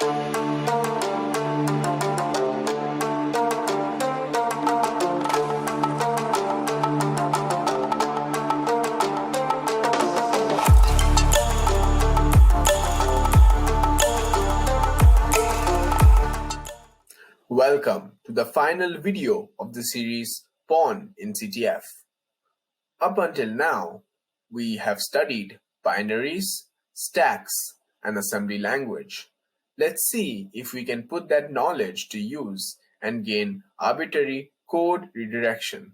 Welcome to the final video of the series Pawn in CTF. Up until now, we have studied binaries, stacks, and assembly language. Let's see if we can put that knowledge to use and gain arbitrary code redirection.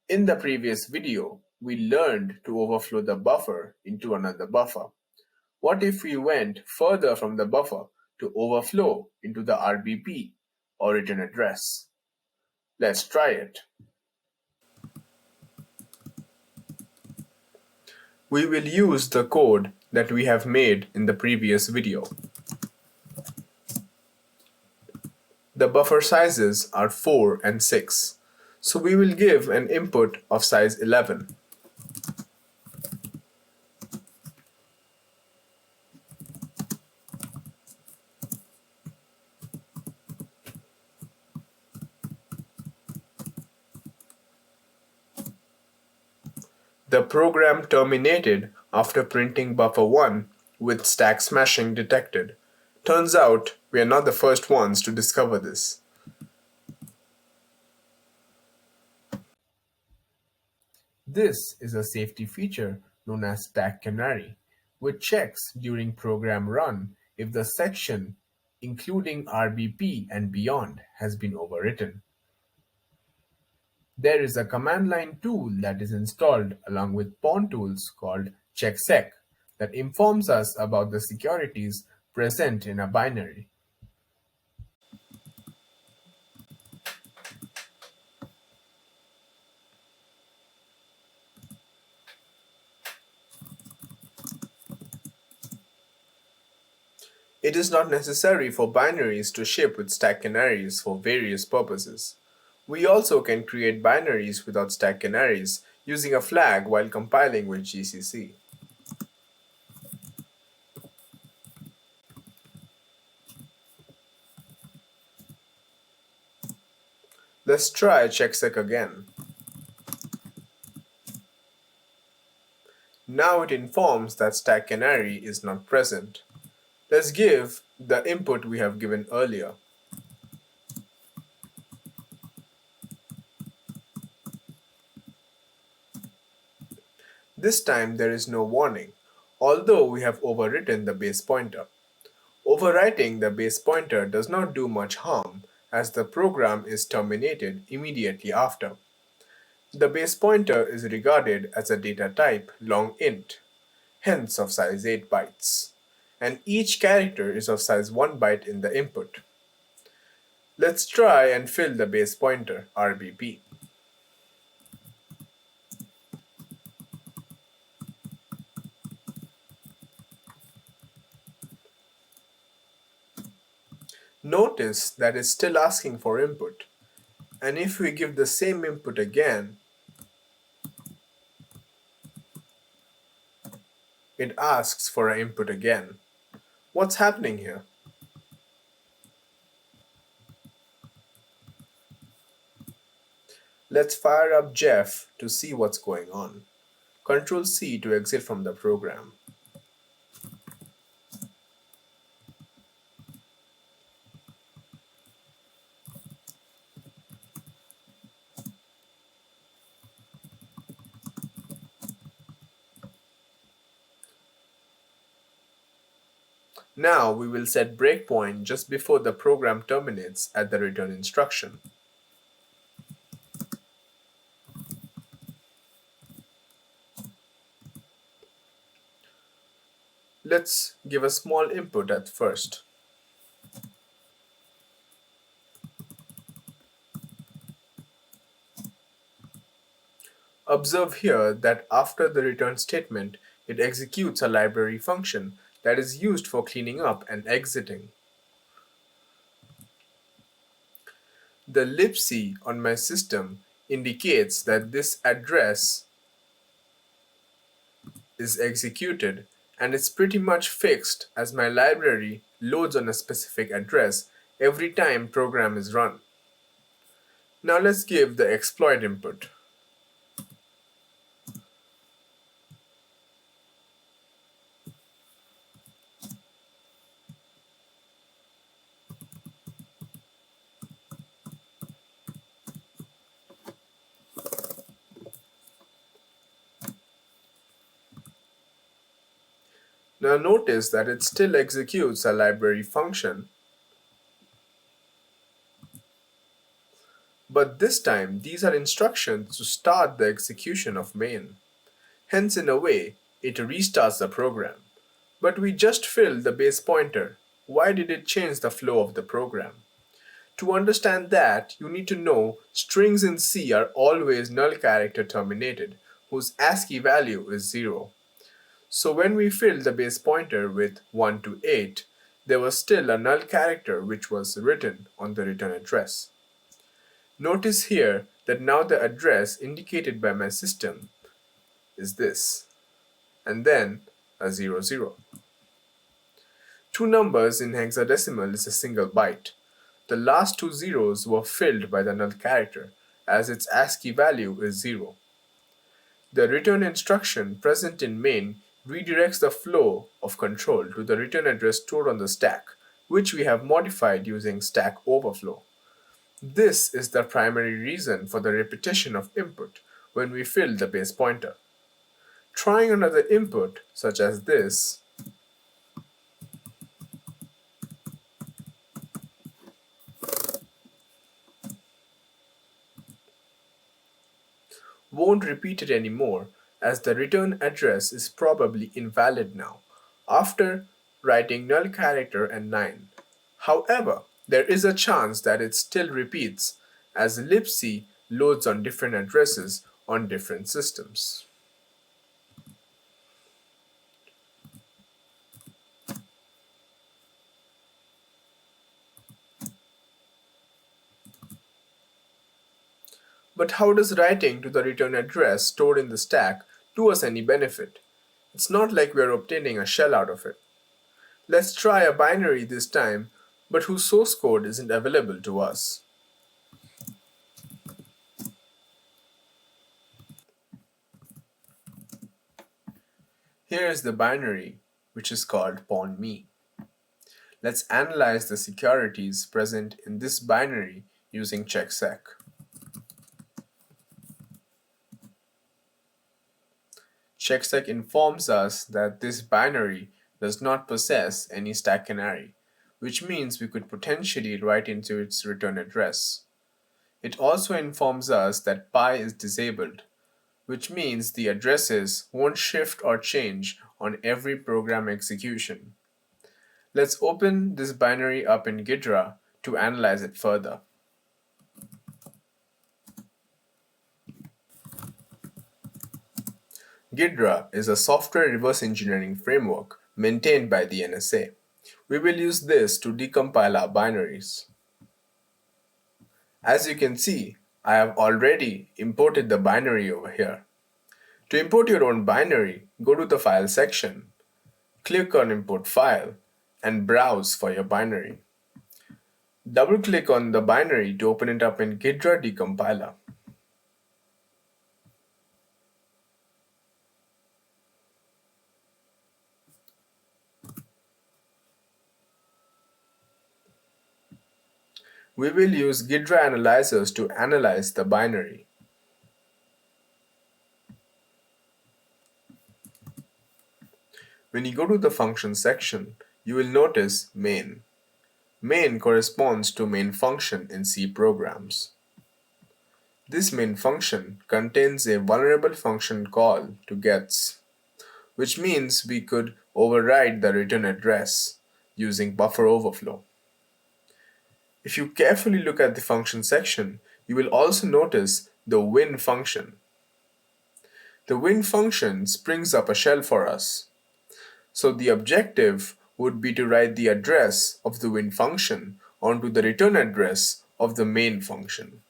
In the previous video, we learned to overflow the buffer into another buffer. What if we went further from the buffer to overflow into the RBP or return address? Let's try it. We will use the code that we have made in the previous video. The buffer sizes are 4 and 6, so we will give an input of size 11. The program terminated after printing buffer 1 with stack smashing detected. Turns out we are not the first ones to discover this. This is a safety feature known as stack canary, which checks during program run if the section, including RBP and beyond, has been overwritten. There is a command line tool that is installed along with Pawn tools called checksec that informs us about the securities present in a binary. It is not necessary for binaries to ship with stack canaries for various purposes. We also can create binaries without stack canaries using a flag while compiling with GCC. Let's try checksec again. Now it informs that stack canary is not present. Let's give the input we have given earlier. This time there is no warning, although we have overwritten the base pointer. Overwriting the base pointer does not do much harm as the program is terminated immediately after. The base pointer is regarded as a data type long int, hence of size 8 bytes, and each character is of size 1 byte in the input. Let's try and fill the base pointer RBP. Notice that it's still asking for input, and if we give the same input again, it asks for an input again. What's happening here? Let's fire up Jeff to see what's going on. Ctrl C to exit from the program. Now we will set breakpoint just before the program terminates at the return instruction. Let's give a small input at first. Observe here that after the return statement, it executes a library function that is used for cleaning up and exiting. The libc on my system indicates that this address is executed and it's pretty much fixed as my library loads on a specific address every time program is run. Now let's give the exploit input. Now notice that it still executes a library function, but this time these are instructions to start the execution of main. Hence, in a way, it restarts the program. But we just filled the base pointer. Why did it change the flow of the program? To understand that, you need to know strings in C are always null character terminated, whose ASCII value is 0. So when we filled the base pointer with 1 to 8, there was still a null character which was written on the return address. Notice here that now the address indicated by my system is this, and then a 00. Two numbers in hexadecimal is a single byte. The last two zeros were filled by the null character, as its ASCII value is 0. The return instruction present in main redirects the flow of control to the return address stored on the stack, which we have modified using Stack Overflow. This is the primary reason for the repetition of input when we fill the base pointer. Trying another input, such as this, won't repeat it anymore, as the return address is probably invalid now, after writing null character and 9. However, there is a chance that it still repeats, as libc loads on different addresses on different systems. But how does writing to the return address stored in the stack do us any benefit? It's not like we're obtaining a shell out of it. Let's try a binary this time, but whose source code isn't available to us. Here is the binary, which is called pawn_me. Let's analyze the securities present in this binary using checksec. Checksec informs us that this binary does not possess any stack canary, which means we could potentially write into its return address. It also informs us that pi is disabled, which means the addresses won't shift or change on every program execution. Let's open this binary up in Ghidra to analyze it further. Ghidra is a software reverse engineering framework maintained by the NSA. We will use this to decompile our binaries. As you can see, I have already imported the binary over here. To import your own binary, go to the File section, click on Import File, and browse for your binary. Double-click on the binary to open it up in Ghidra Decompiler. We will use Ghidra analyzers to analyze the binary. When you go to the function section, you will notice main. Main corresponds to main function in C programs. This main function contains a vulnerable function call to gets, which means we could override the return address using buffer overflow. If you carefully look at the function section, you will also notice the win function. The win function springs up a shell for us. So the objective would be to write the address of the win function onto the return address of the main function.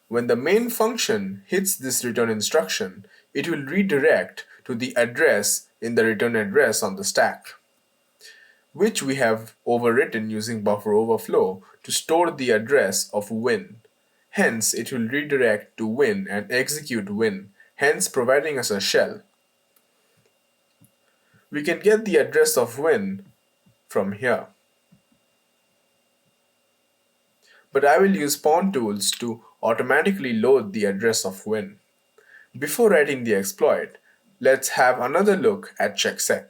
When the main function hits this return instruction, it will redirect to the address in the return address on the stack, which we have overwritten using buffer overflow to store the address of win. Hence, it will redirect to win and execute win, hence providing us a shell. We can get the address of win from here. But I will use pawn tools to automatically load the address of win. Before writing the exploit, let's have another look at checksec.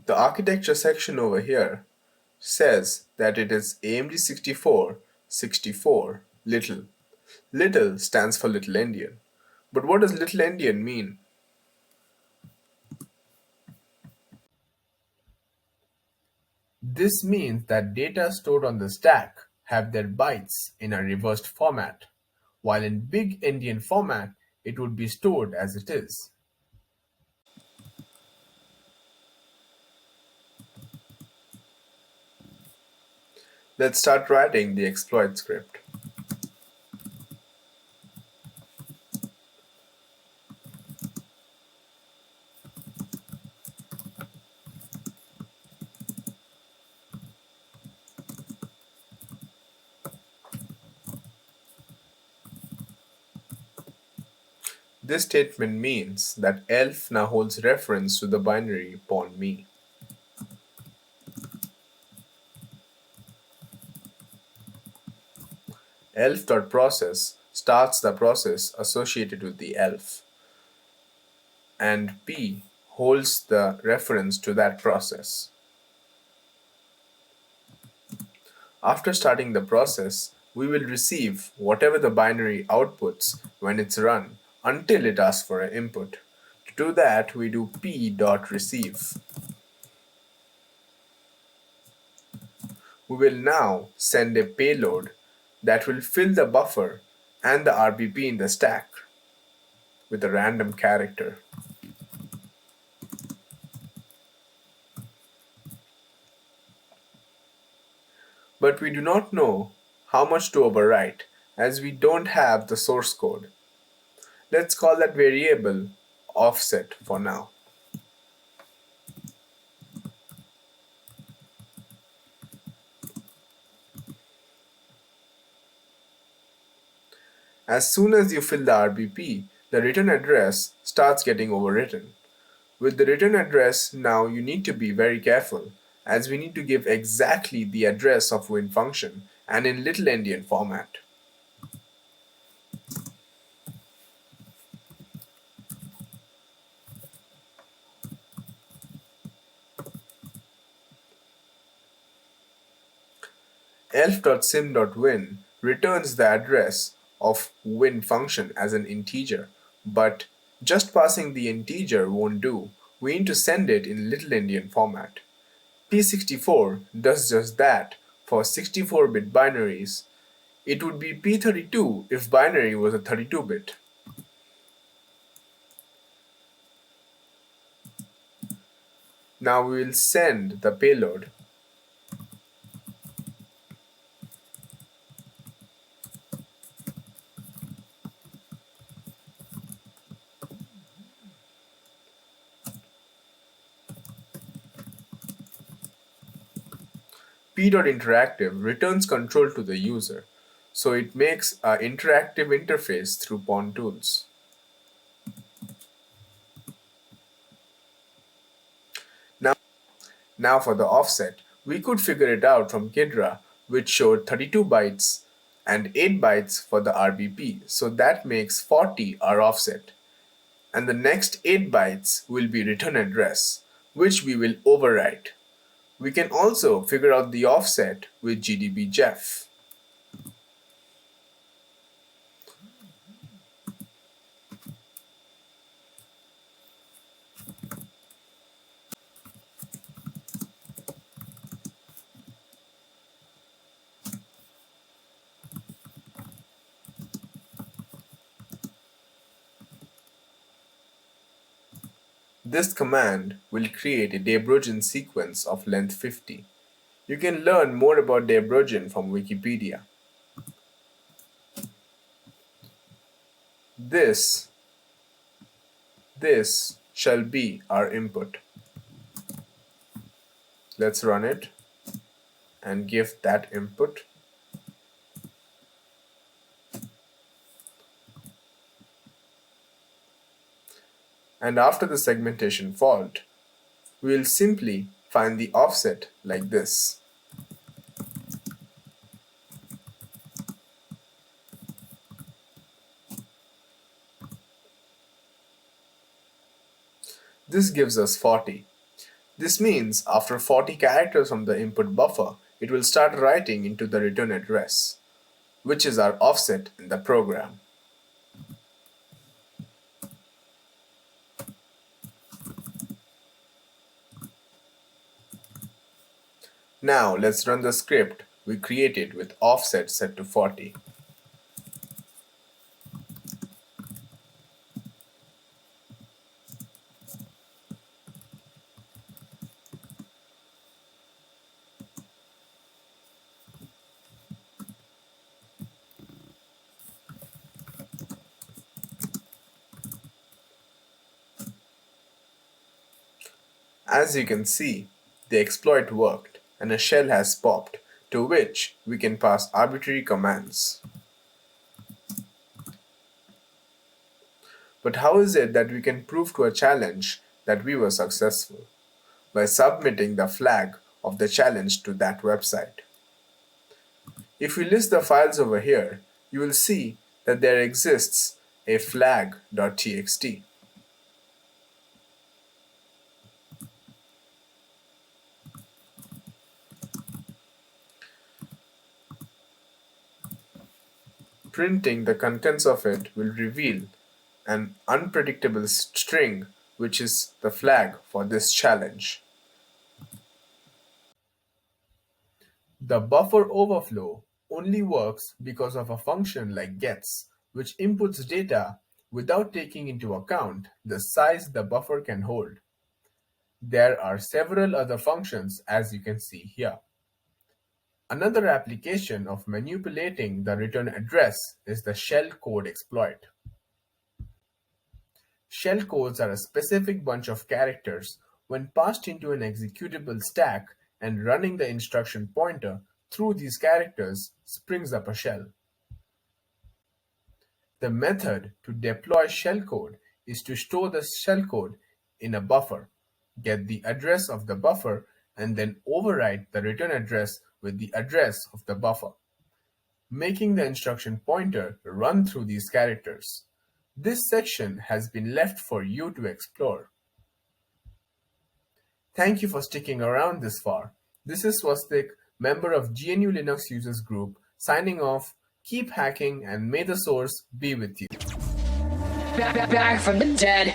The architecture section over here says that it is AMD 64 64 little. Little stands for Little Endian. But what does Little Endian mean? This means that data stored on the stack have their bytes in a reversed format, while in Big Endian format it would be stored as it is. Let's start writing the exploit script. This statement means that elf now holds reference to the binary pawn me. Elf.process starts the process associated with the elf, and p holds the reference to that process. After starting the process, we will receive whatever the binary outputs when it's run until it asks for an input. To do that, we do p.receive. We will now send a payload that will fill the buffer and the RBP in the stack with a random character. But we do not know how much to overwrite as we don't have the source code. Let's call that variable offset for now. As soon as you fill the RBP, the return address starts getting overwritten. With the return address, now you need to be very careful as we need to give exactly the address of win function and in Little Endian format. elf.sim.win returns the address of win function as an integer, but just passing the integer won't do. We need to send it in Little Endian format. P64 does just that for 64-bit binaries. It would be P32 if binary was a 32-bit. Now we will send the payload. P.interactive returns control to the user, so it makes an interactive interface through pawn tools. Now for the offset, we could figure it out from Kidra, which showed 32 bytes and 8 bytes for the RBP, so that makes 40 our offset. And the next 8 bytes will be return address, which we will overwrite. We can also figure out the offset with GDB-Jeff. This command will create a Debrogen sequence of length 50. You can learn more about Debrogen from Wikipedia. This shall be our input. Let's run it and give that input. And after the segmentation fault, we will simply find the offset like this. This gives us 40. This means after 40 characters from the input buffer, it will start writing into the return address, which is our offset in the program. Now let's run the script we created with offset set to 40. As you can see, the exploit worked and a shell has popped, to which we can pass arbitrary commands. But how is it that we can prove to a challenge that we were successful? By submitting the flag of the challenge to that website. If we list the files over here, you will see that there exists a flag.txt. Printing the contents of it will reveal an unpredictable string, which is the flag for this challenge. The buffer overflow only works because of a function like gets, which inputs data without taking into account the size the buffer can hold. There are several other functions, as you can see here. Another application of manipulating the return address is the shellcode exploit. Shellcodes are a specific bunch of characters when passed into an executable stack, and running the instruction pointer through these characters springs up a shell. The method to deploy shellcode is to store the shellcode in a buffer, get the address of the buffer, and then overwrite the return address with the address of the buffer, making the instruction pointer run through these characters. This section has been left for you to explore. Thank you for sticking around this far. This is Swastik, member of GNU Linux Users Group, signing off. Keep hacking and may the source be with you. Back from the dead.